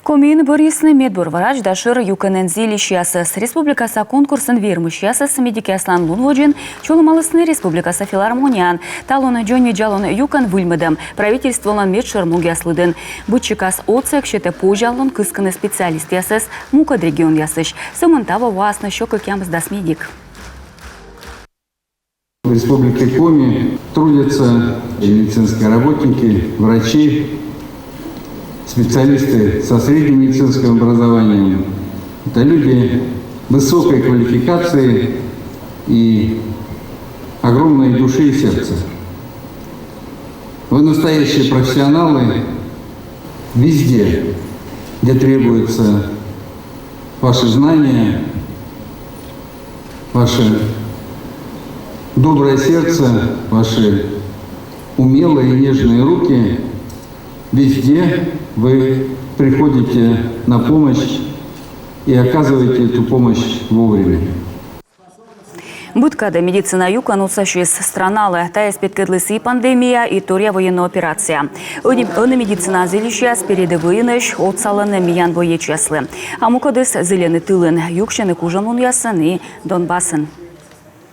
Комин Борисный медбор врач дашир юканен зилищиясыз республикаса конкурсын вермущиясыз медикаслан лунводжин чолымалысны республикаса филармониян талоны джонни джалон юкан выльмыдым правительстволан медшир мугяслыдын бычыкас оцек шете пожалон кысканы специалист ясыз мукад регион ясыш сымынтава васны щёка кямздас медик. В республике Коми трудятся медицинские работники, врачи, специалисты со средним медицинским образованием. Это люди высокой квалификации и огромной души и сердца. Вы настоящие профессионалы везде, где требуются ваши знания, ваше доброе сердце, ваши умелые и нежные руки. Везде вы приходите на помощь и оказываете эту помощь вовремя. Будкада медицина юкан уцащуес страналы, та еспеткедлisi пандемия и тория военная операция. Оны медицина зелища спереди военныш отсаланы миян боечеслы. А мукадыс зеленый тылын, юкшены кужан ясыны Донбасын.